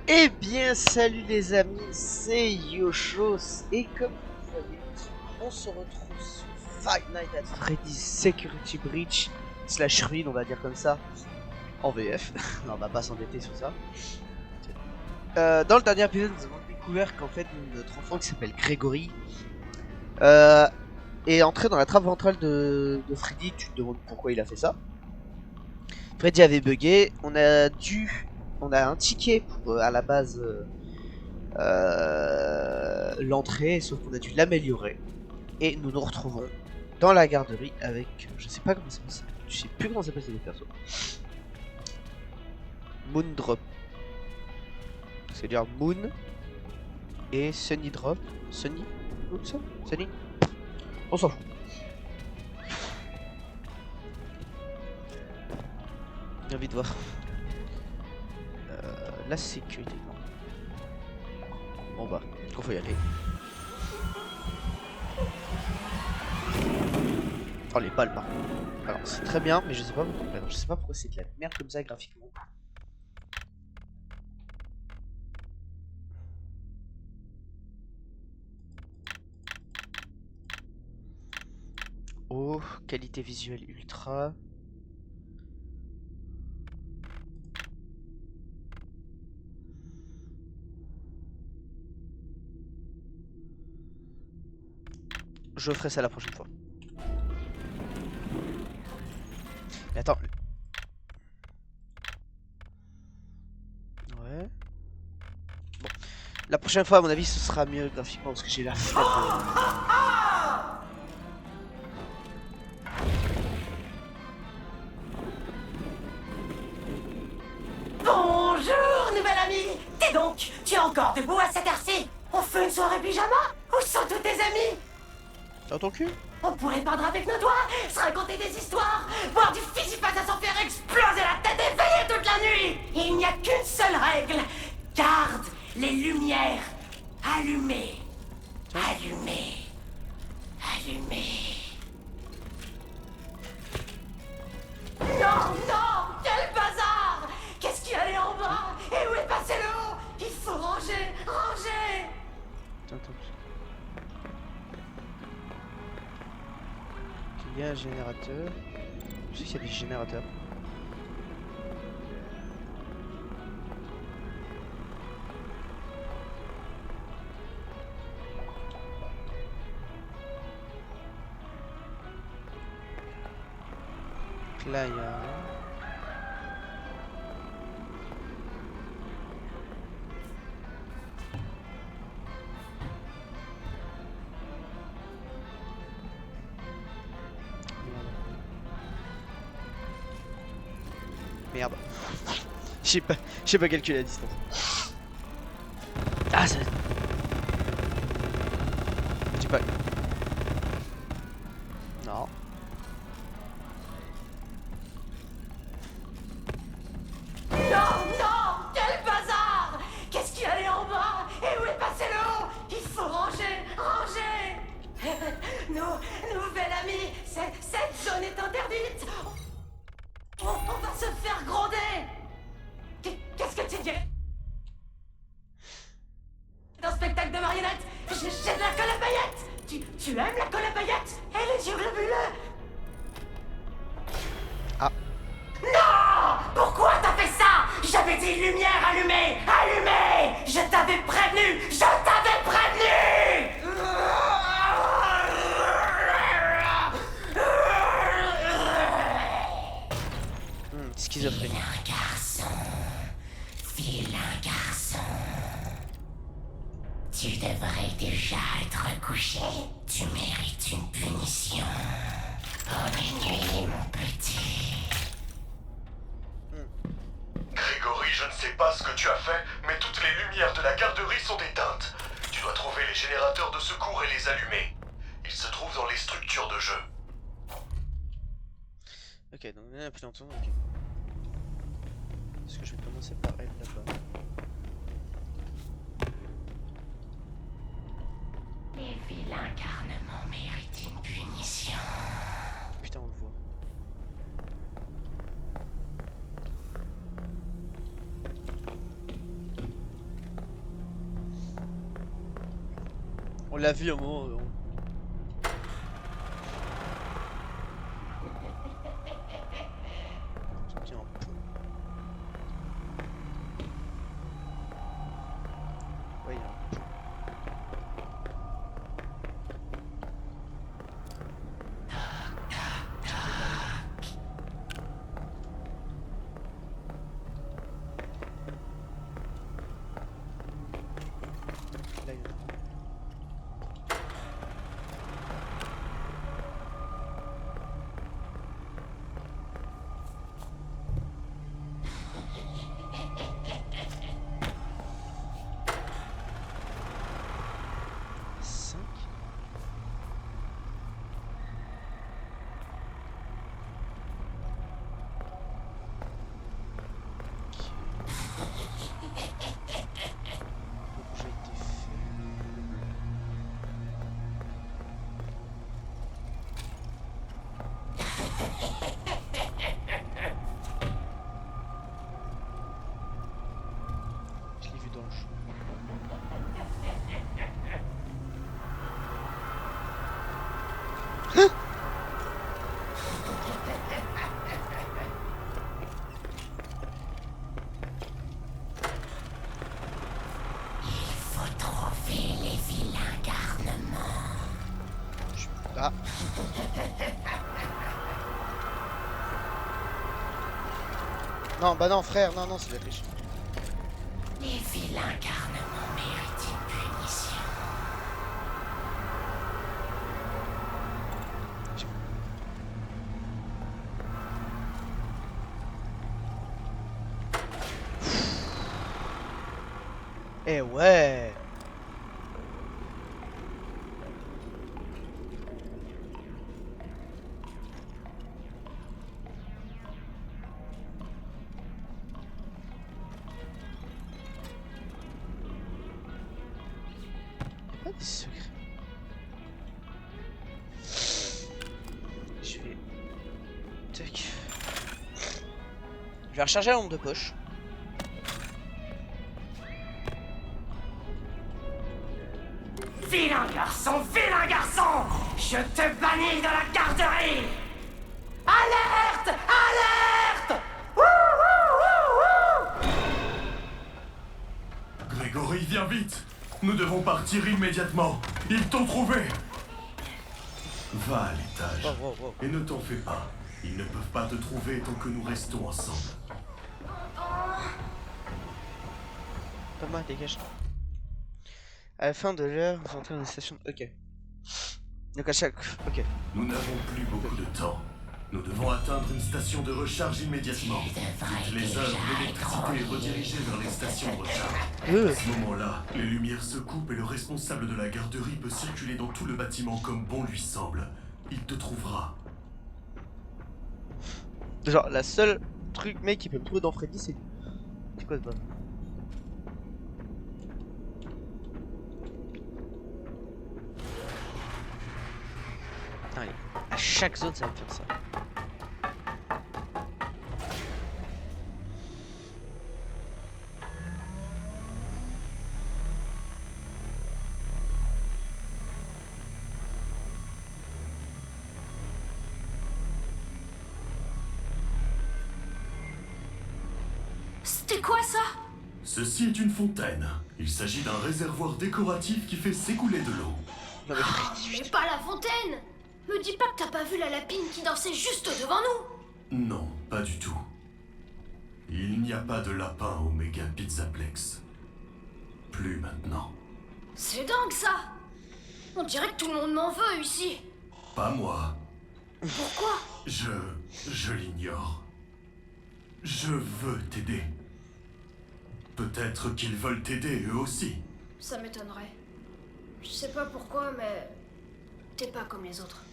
Eh bien, salut les amis, c'est Yoshos, et comme vous le voyez, on se retrouve sur Five Nights at Freddy's Security Breach slash ruine, on va dire comme ça, en VF. Non, on va pas s'endetter sur ça. Dans le dernier épisode, nous avons découvert qu'en fait, notre enfant qui s'appelle Grégory euh, est entré dans la trappe ventrale de Freddy. Tu te demandes pourquoi il a fait ça. Freddy avait bugué, on a un ticket pour à la base l'entrée, sauf qu'on a dû l'améliorer. Et nous nous retrouvons dans la garderie avec, je sais pas comment ça s'appelle, je sais plus comment ça s'appelle les persos. Moondrop. C'est-à-dire Moon et Sunny Drop. Sunny Sunny. On s'en fout. J'ai envie de voir. La sécurité, non. On va. Il faut y aller. Oh les balles par contre. Alors c'est très bien, mais je sais pas pourquoi. Alors, je sais pas pourquoi c'est de la merde comme ça graphiquement. Oh, qualité visuelle ultra. Je ferai ça la prochaine fois. Mais attends. Ouais. Bon. La prochaine fois, à mon avis, ce sera mieux graphiquement parce que j'ai la flemme de... Bonjour, nouvelle amie. T'es donc, tu es encore debout à cette heure-ci? On fait une soirée pyjama? Où sont tous tes amis? Dans ton cul? On pourrait peindre avec nos doigts, se raconter des histoires, boire du fizzy-pass à s'en faire exploser la tête et veiller toute la nuit. Il n'y a qu'une seule règle. Garde les lumières allumées. Allumées. Allumées. Non, non, quel bazar! Qu'est-ce qu'il y a en bas? Et où est passé le haut? Il faut ranger, ranger! Attends. Il y a un générateur. Je sais qu'il y a des générateurs. Donc là, il y a... Merde. J'ai pas calculé la distance. Ah, ça... J'ai pas... Non. Non, non, quel bazar! Qu'est-ce qu'il y a en bas? Et où est passé le haut? Il faut ranger, ranger! Nouvelle amie, cette zone est interdite! On va se faire gronder! Qu'est-ce que tu dis? Un spectacle de marionnettes! J'ai de la colle à paillettes! Tu aimes la colle à paillettes? Et les yeux globuleux? Ah. Non! Pourquoi t'as fait ça? J'avais dit lumière allumée! Allumée! Je t'avais prévenu! Je t'avais prévenu! Schizophrénie. Vilain garçon. Vilain garçon. Tu devrais déjà être couché. Tu mérites une punition. Bonne nuit, mon petit. Grégory, je ne sais pas ce que tu as fait, mais toutes les lumières de la garderie sont éteintes. Tu dois trouver les générateurs de secours et les allumer. Ils se trouvent dans les structures de jeu. Ok, donc on a plus longtemps, ok. Est-ce que je vais commencer par elle là-bas? Les vilains garnements méritent une punition. Putain, on le voit. On l'a vu au moment où Tiens, un pont. Ouais, il y a un pont. Là, il y en a un. Cinq. Le rouge a été fait. Le bleu. Je l'ai vu dans le jeu. Faut trouver les vilains garnements. Ah. Non, bah non, frère, non, non, c'est de la triche. Les vilains garnements méritent une punition. Eh ouais. Pas des secrets. Je vais... Tac. Je vais recharger la lampe de poche. Vilain garçon, je te bannis de la garderie. Alerte! Alerte! Wouh, wouh, wouh, wouh! Grégory, viens vite. Nous devons partir immédiatement. Ils t'ont trouvé. Va à l'étage. Wow, wow, wow. Et ne t'en fais pas. Ils ne peuvent pas te trouver tant que nous restons ensemble. Thomas, dégage. À la fin de l'heure, vous entrez dans une station. Ok. Donc à chaque. Ok. Nous n'avons plus beaucoup de temps. Nous devons atteindre une station de recharge immédiatement. Toutes les œuvres d'électricité redirigées vers les stations de recharge. À ce moment-là, les lumières se coupent et le responsable de la garderie peut circuler dans tout le bâtiment comme bon lui semble. Il te trouvera. Genre, la seule truc, mec, qui peut me trouver dans Freddy, c'est. C'est quoi ce bas? Allez, à chaque zone, ça va me faire ça. C'était quoi ça? Ceci est une fontaine. Il s'agit d'un réservoir décoratif qui fait s'écouler de l'eau. Non mais Freddy, Mais pas la fontaine! Me dis pas que t'as pas vu la lapine qui dansait juste devant nous! Non, pas du tout. Il n'y a pas de lapin au Méga Pizzaplex. Plus maintenant. C'est dingue ça! On dirait que tout le monde m'en veut ici! Pas moi. Pourquoi? Je l'ignore. Je veux t'aider. Peut-être qu'ils veulent t'aider eux aussi. Ça m'étonnerait. Je sais pas pourquoi, mais t'es pas comme les autres.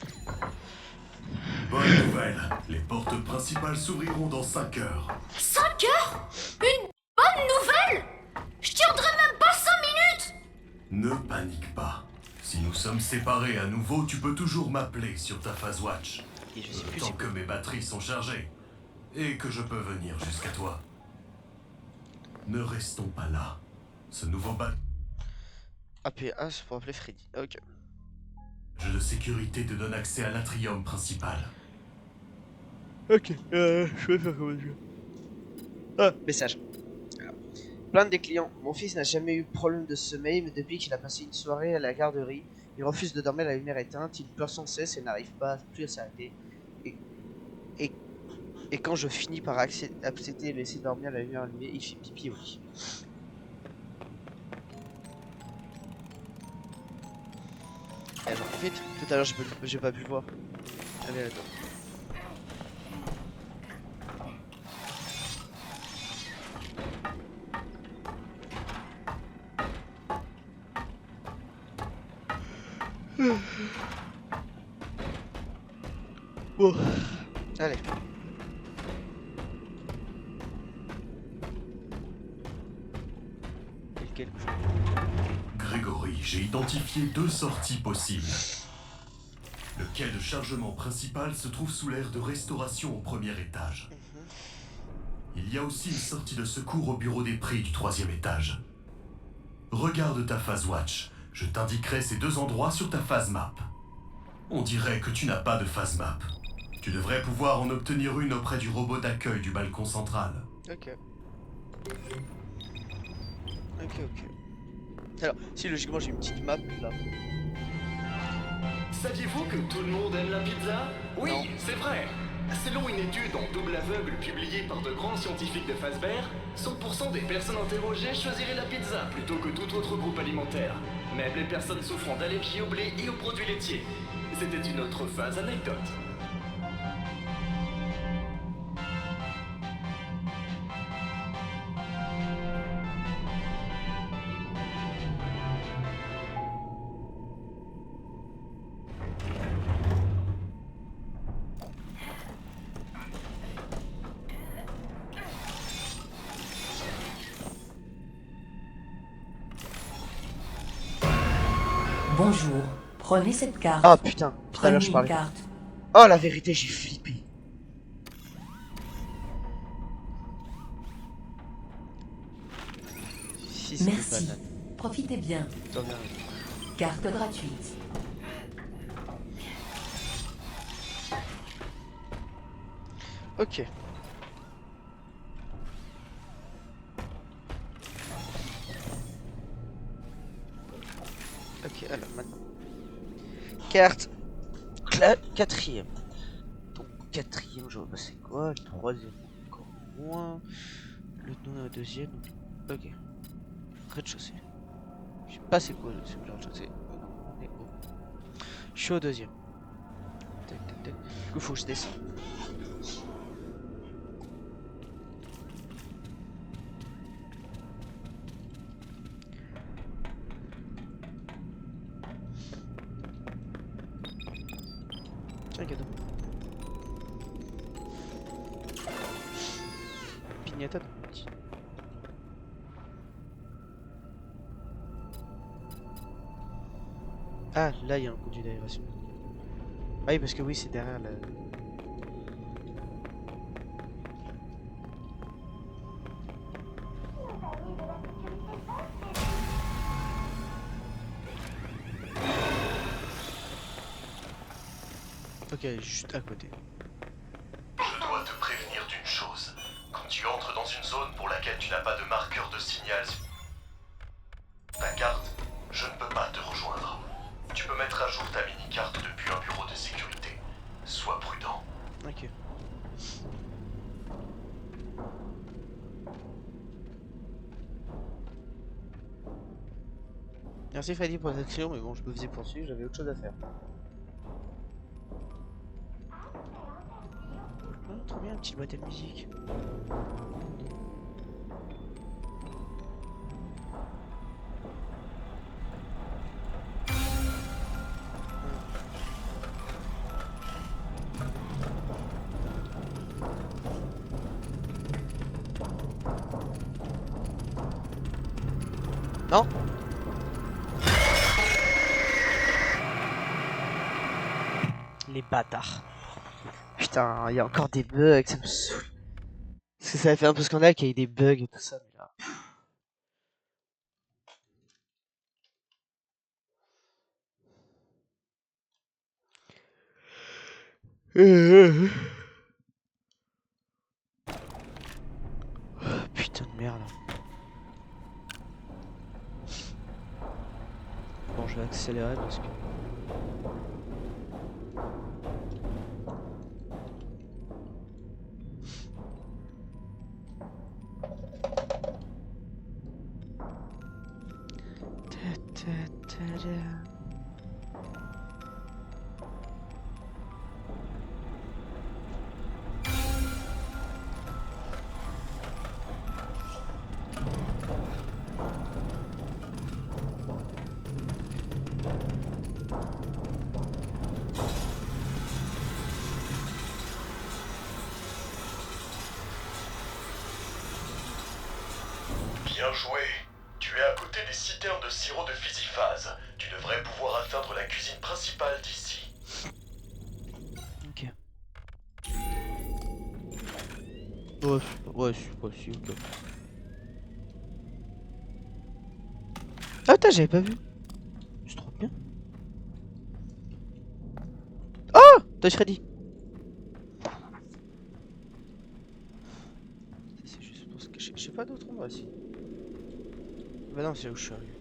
Bonne nouvelle. Les portes principales s'ouvriront dans 5 heures. 5 heures? Une bonne nouvelle? Je tiendrai même pas 5 minutes! Ne panique pas. Si nous sommes séparés à nouveau, tu peux toujours m'appeler sur ta phase watch. Et je sais plus Tant c'est que quoi. mes batteries sont chargées. Et que je peux venir jusqu'à toi. Ne restons pas là. Ce nouveau Appuyez A pour appeler Freddy. Ok. Le jeu de sécurité te donne accès à l'atrium principal. Ok, je vais faire comme ça. Ah, message. Alors, plainte des clients. Mon fils n'a jamais eu de problème de sommeil, mais depuis qu'il a passé une soirée à la garderie, il refuse de dormir, la lumière éteinte, il pleure sans cesse et n'arrive pas plus à s'arrêter. Et, et, et quand je finis par accepter et laisser dormir, la lumière allumée, il fait pipi au lit. Et j'en profite. Tout à l'heure, j'ai pas pu le voir. Allez, attends. Bon. Allez. Grégory, j'ai identifié 2 sorties possibles. Le quai de chargement principal se trouve sous l'aire de restauration au 1er étage. Il y a aussi une sortie de secours au bureau des prix du 3e étage. Regarde ta phase watch. Je t'indiquerai ces 2 endroits sur ta phase map. On dirait que tu n'as pas de phase map. Tu devrais pouvoir en obtenir une auprès du robot d'accueil du balcon central. Ok. Ok. Alors, si logiquement j'ai une petite map là. Saviez-vous que tout le monde aime la pizza? Oui, Non. c'est vrai. Selon une étude en double aveugle publiée par de grands scientifiques de Fazbear, 100% des personnes interrogées choisiraient la pizza plutôt que tout autre groupe alimentaire. Même les personnes souffrant d'allergie au blé et aux produits laitiers. C'était une autre phase anecdote. Bonjour, prenez cette carte. Ah putain, tout à l'heure Prenez je une parlais. carte. Oh la vérité, j'ai flippé. Fils de Merci. banane. Profitez bien. T'en viens. Carte gratuite. Ok. Ok, alors maintenant. Carte. 4ème. Donc 4ème, je vois pas c'est quoi. Le 3ème, encore moins. Le 2ème. Ok. Rez-de-chaussée. Je sais pas c'est quoi le rez-de-chaussée. On est haut. Je suis au 2ème. Tac tac tac. Du coup faut que je descende. Tiens, cadeau. Pignata de petit. Ah, là il y a un conduit d'aération. Ah oui, parce que oui, c'est derrière la. Ok, juste à côté. Je dois te prévenir d'une chose. Quand tu entres dans une zone pour laquelle tu n'as pas de marqueur de signal sur ta carte, je ne peux pas te rejoindre. Tu peux mettre à jour ta mini-carte depuis un bureau de sécurité. Sois prudent. Ok. Merci Freddy pour l'action, mais bon, je me faisais poursuivre, j'avais autre chose à faire. Oh, trop bien, une petite boîte à musique. Non. Les bâtards. Putain, il y a encore des bugs, ça me saoule. Parce que ça a fait un peu scandale qu'il y ait des bugs et tout ça, mais là. Putain de merde. Bon, je vais accélérer parce que... Bien joué. Tu es à côté des citernes de sirop de physiphase. Tu devrais pouvoir atteindre la cuisine principale d'ici. Ok. Ouais, si, ok. Ah putain, j'avais pas vu. C'est trop bien. Oh, Touch Freddy. C'est juste pour ce que je sais pas d'autre endroit ici. Bah non, c'est où je suis arrivé.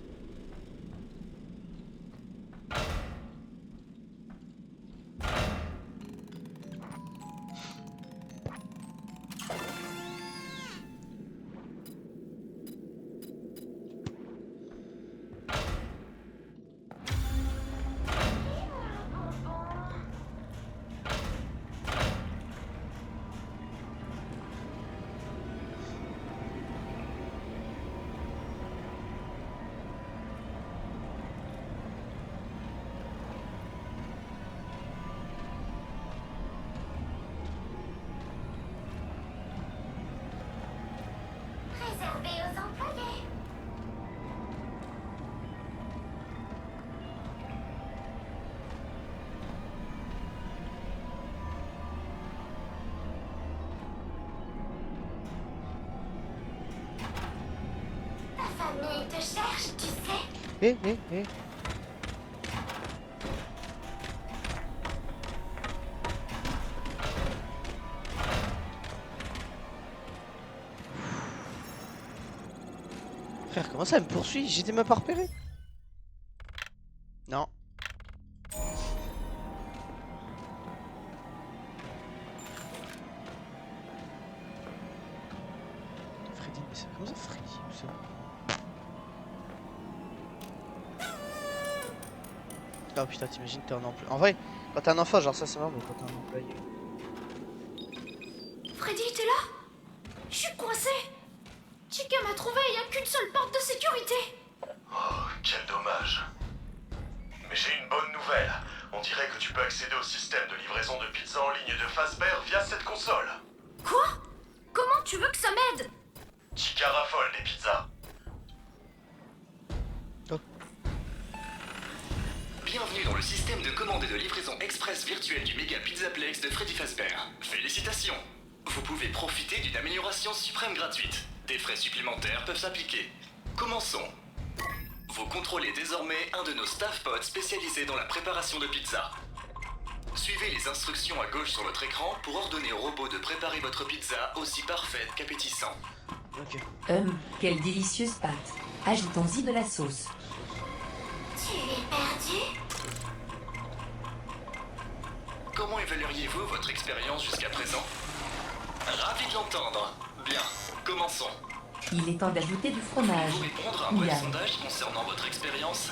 Réservé aux employés. Ta famille te cherche, tu sais. Eh. Frère, comment ça elle me poursuit? J'étais même pas repéré. Non. Freddy, mais c'est comment ça Freddy tout ça? Oh putain, t'imagines t'es un employé. En vrai, quand t'es un enfant, genre ça c'est marrant, mais quand t'es un employé. Freddy, t'es là? Je suis coincé. Chica m'a trouvé, il y a qu'une seule porte de sécurité. Oh, quel dommage. Mais j'ai une bonne nouvelle. On dirait que tu peux accéder au système de livraison de pizza en ligne de Fazbear via cette console. Quoi? Comment tu veux que ça m'aide? Chica raffole des pizzas. Bienvenue dans le système de commande et de livraison express virtuel du méga Pizzaplex de Freddy Fazbear. Félicitations. Vous pouvez profiter d'une amélioration suprême gratuite. Des frais supplémentaires peuvent s'appliquer. Commençons. Vous contrôlez désormais un de nos staff pods spécialisés dans la préparation de pizza. Suivez les instructions à gauche sur votre écran pour ordonner au robot de préparer votre pizza aussi parfaite qu'appétissant. Ok. Quelle délicieuse pâte. Ajoutons-y de la sauce. Tu es perdu? Comment évalueriez-vous votre expérience jusqu'à présent? Ravi de l'entendre. Bien, commençons. Il est temps d'ajouter du fromage. Pouvez-vous répondre à un bref Miam. sondage concernant votre expérience?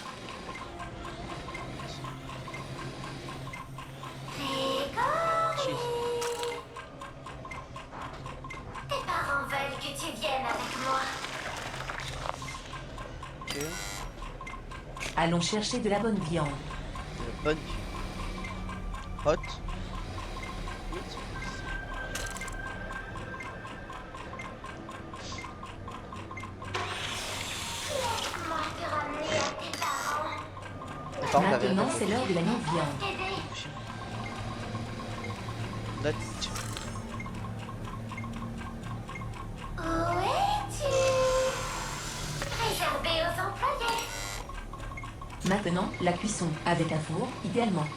Tes parents veulent que tu viennes avec moi. Ok. Allons chercher de la bonne viande. Bonne. Hot. Laisse-moi te ramener à tes parents. Les parents l'avaient Maintenant, c'est l'heure de la non-viande. T'aider. That's- Où es-tu? Réservé aux employés. Maintenant, la cuisson avec un four, idéalement.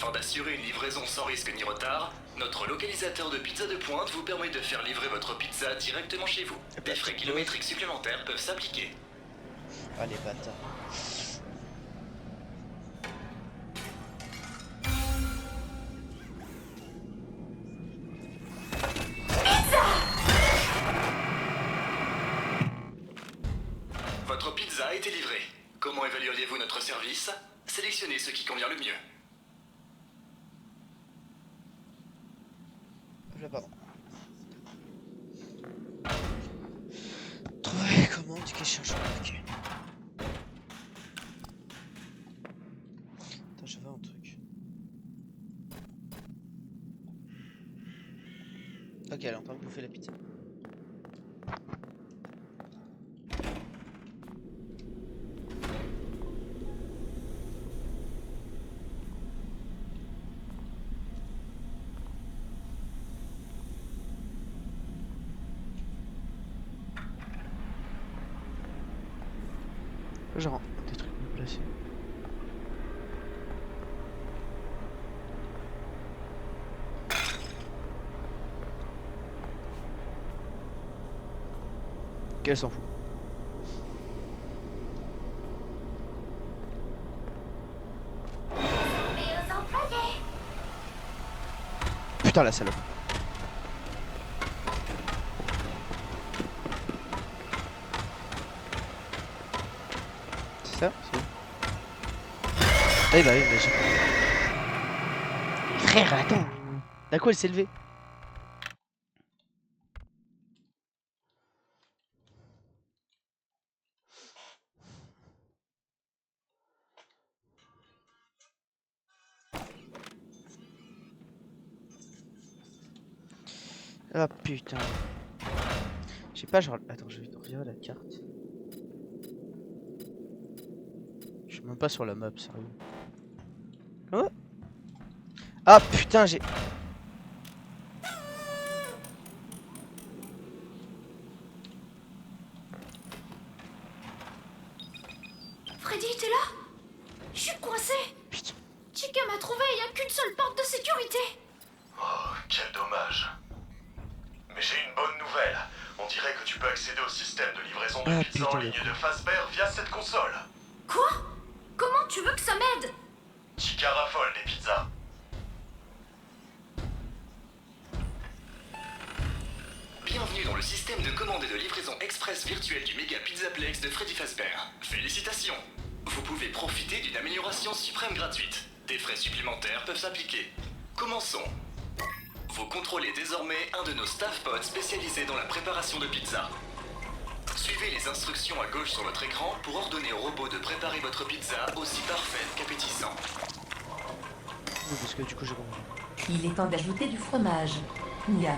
Afin d'assurer une livraison sans risque ni retard, notre localisateur de pizza de pointe vous permet de faire livrer votre pizza directement chez vous. Des frais kilométriques supplémentaires peuvent s'appliquer. Ah les bâtards. Votre pizza a été livrée. Comment évalueriez-vous notre service? Sélectionnez ce qui convient le mieux. Pardon. Trouver comment du cache cherche. Ok. Attends, je vais un truc. Ok, elle est en train de bouffer la pizza. Genre des trucs mieux placés. Qu'elle s'en fout. Putain la salope. Ça, c'est... Eh bah oui, mais j'ai... Frère, attends. D'un coup, elle s'est levée. Ah putain. Je sais pas, genre... Attends, je vais regarder la carte. Je suis même pas sur la map, sérieux. Oh. Ah putain, j'ai... Freddy, t'es là? Je suis coincé. Putain. Chica m'a trouvé, il y a qu'une seule porte de sécurité. Oh, quel dommage. Mais j'ai une bonne nouvelle. On dirait que tu peux accéder au système de livraison de pizza en ligne de Fazbear via cette console. Quoi? Comment tu veux que ça m'aide? Chica raffole des pizzas. Bienvenue dans le système de commande et de livraison express virtuel du méga Pizzaplex de Freddy Fazbear. Félicitations! Vous pouvez profiter d'une amélioration suprême gratuite. Des frais supplémentaires peuvent s'appliquer. Commençons. Vous contrôlez désormais un de nos staff pods spécialisés dans la préparation de pizza. Suivez les instructions à gauche sur votre écran pour ordonner au robot de préparer votre pizza aussi parfaite qu'appétissant. Oui, parce que du coup j'ai compris. Il est temps d'ajouter du fromage. Miam.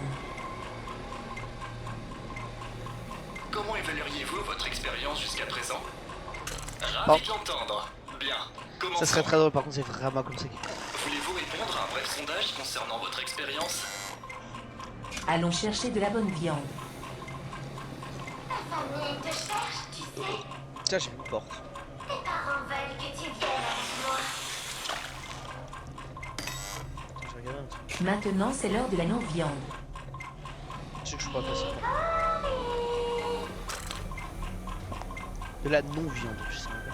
Comment évalueriez-vous votre expérience jusqu'à présent? Bon. Ravi de l'entendre. Bien. Commençons. Ça serait très drôle, par contre c'est vraiment comme ça. Voulez-vous répondre à un bref sondage concernant votre expérience? Allons chercher de la bonne viande. Ta famille te cherche, tu sais. Tiens, j'ai une porte. Tes parents veulent que tu viennes avec moi. Attends, je vais regarder un truc. Maintenant, c'est l'heure de la non-viande. Je sais que je pourrais passer. De la non-viande, je sais même pas.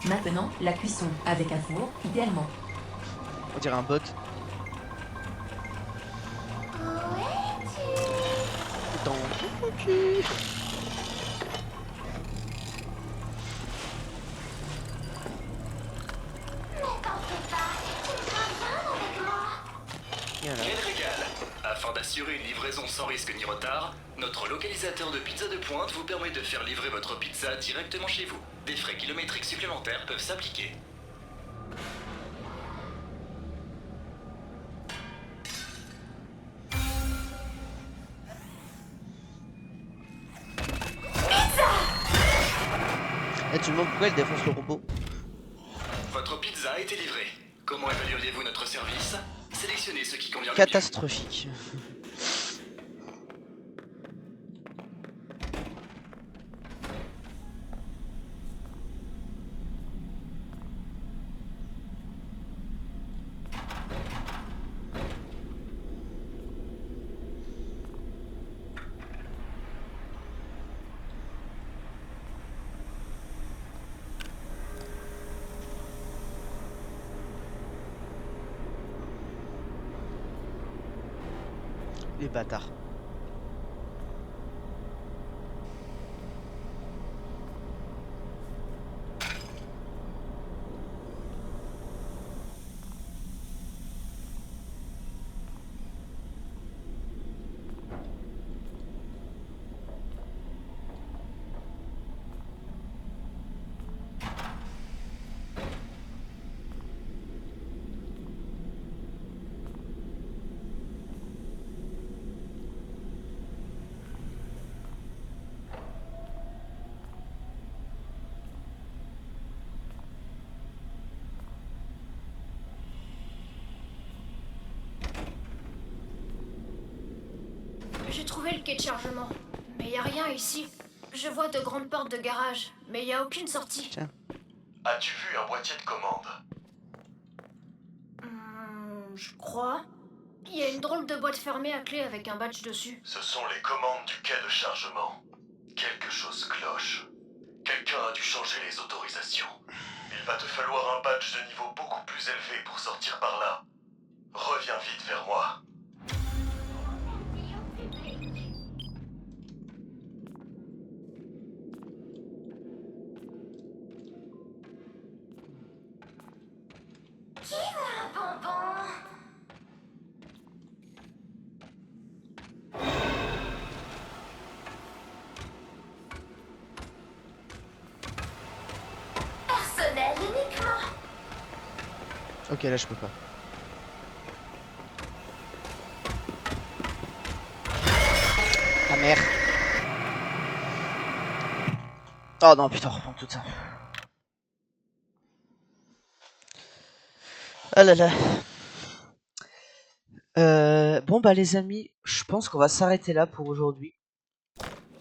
Maintenant, la cuisson avec un four, idéalement. On dirait un bot. Dans ton cul. Voilà. Quel régal! Afin d'assurer une livraison sans risque ni retard, notre localisateur de pizza de pointe vous permet de faire livrer votre pizza directement chez vous. Des frais kilométriques supplémentaires peuvent s'appliquer. Eh, tu me demandes pourquoi elle défonce le robot? Votre pizza a été livrée. Comment évalueriez-vous notre service? Sélectionnez ce qui convient le mieux. Catastrophique. Les bâtards. J'ai trouvé le quai de chargement. Mais y a rien ici. Je vois de grandes portes de garage, mais y a aucune sortie. Tiens. As-tu vu un boîtier de commande? Je crois. Il y a une drôle de boîte fermée à clé avec un badge dessus. Ce sont les commandes du quai de chargement. Quelque chose cloche. Quelqu'un a dû changer les autorisations. Il va te falloir un badge de niveau beaucoup plus élevé pour sortir par là. Reviens vite vers moi. Qui veut un bonbon? Personnel uniquement. Ok, là je peux pas. Ah merde. Oh non, putain, reprends tout ça. Ah là là. Bon bah les amis, je pense qu'on va s'arrêter là pour aujourd'hui.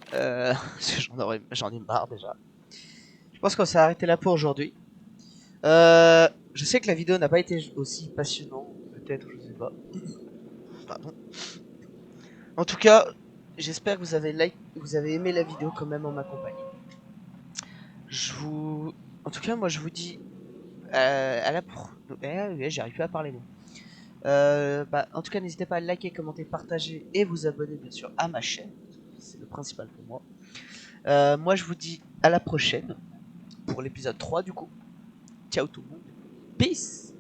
Parce que j'en ai marre déjà. Je pense qu'on va s'arrêter là pour aujourd'hui. Je sais que la vidéo n'a pas été aussi passionnante, peut-être, je sais pas. Pardon. En tout cas, j'espère que vous avez aimé la vidéo quand même en ma compagnie. En tout cas, moi je vous dis à la j'arrive plus à parler moi. En tout cas, n'hésitez pas à liker, commenter, partager et vous abonner bien sûr à ma chaîne. C'est le principal pour moi. Moi je vous dis à la prochaine pour l'épisode 3 du coup. Ciao tout le monde. Peace.